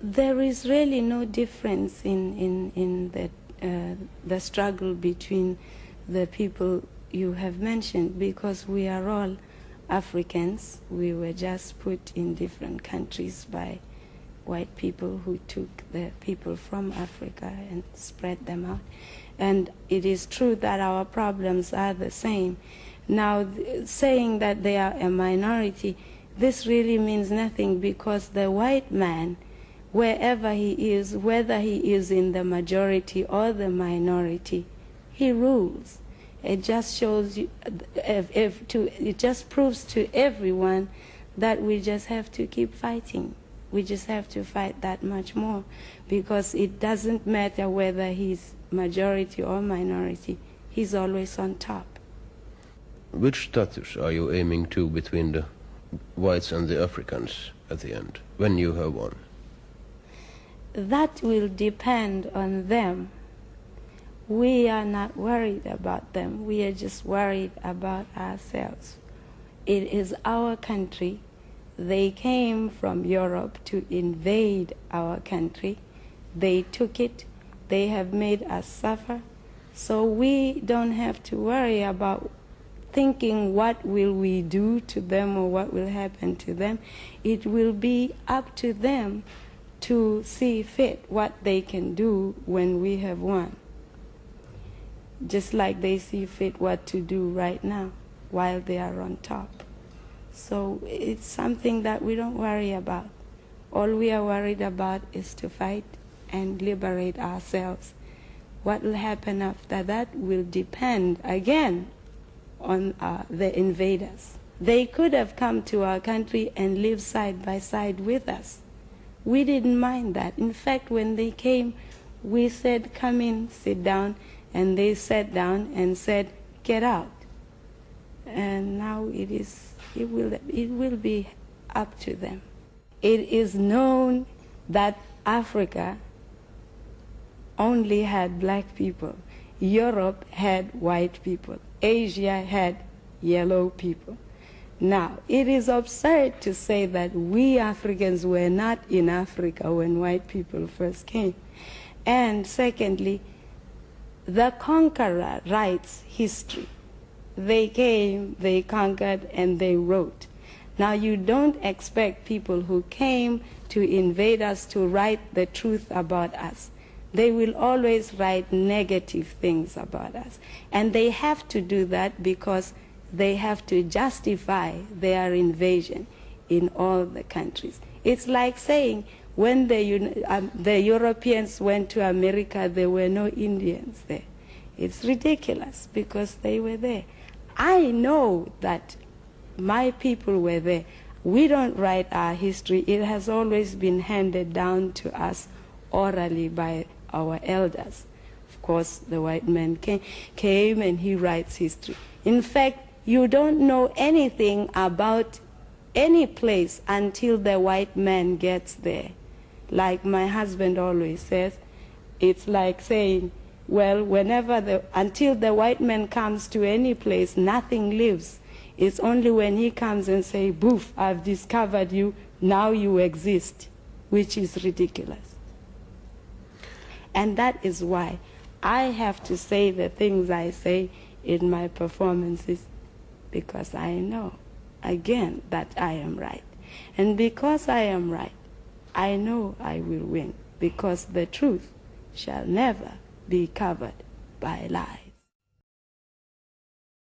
There is really no difference in the struggle between the people you have mentioned, because we are all Africans. We were just put in different countries by white people who took the people from Africa and spread them out. And it is true that our problems are the same. Now, saying that they are a minority, this really means nothing, because the white man, wherever he is, whether he is in the majority or the minority, he rules. It just shows you, it just proves to everyone that we just have to keep fighting. We just have to fight that much more, because it doesn't matter whether he's majority or minority, he's always on top. Which status are you aiming to between the whites and the Africans at the end, when you have won? That will depend on them. We are not worried about them. We are just worried about ourselves. It is our country. They came from Europe to invade our country. They took it. They have made us suffer. So we don't have to worry about thinking what will we do to them or what will happen to them. It will be up to them to see fit what they can do when we have won. Just like they see fit what to do right now while they are on top. So it's something that we don't worry about. All we are worried about is to fight and liberate ourselves. What will happen after that will depend, again, on the invaders. They could have come to our country and lived side by side with us. We didn't mind that. In fact, when they came, we said, come in, sit down, and they sat down and said, get out. And now it will be up to them. It is known that Africa only had black people. Europe had white people. Asia had yellow people. Now, it is absurd to say that we Africans were not in Africa when white people first came. And secondly, the conqueror writes history. They came, they conquered, and they wrote. Now, you don't expect people who came to invade us to write the truth about us. They will always write negative things about us. And they have to do that because they have to justify their invasion in all the countries. It's like saying when the Europeans went to America, there were no Indians there. It's ridiculous because they were there. I know that my people were there. We don't write our history. It has always been handed down to us orally by our elders. Of course, the white man came and he writes history. In fact, you don't know anything about any place until the white man gets there. Like my husband always says, it's like saying, well, until the white man comes to any place, nothing lives. It's only when he comes and says, boof, I've discovered you, now you exist, which is ridiculous. And that is why I have to say the things I say in my performances, because I know, again, that I am right. And because I am right, I know I will win, because the truth shall never be covered by lies.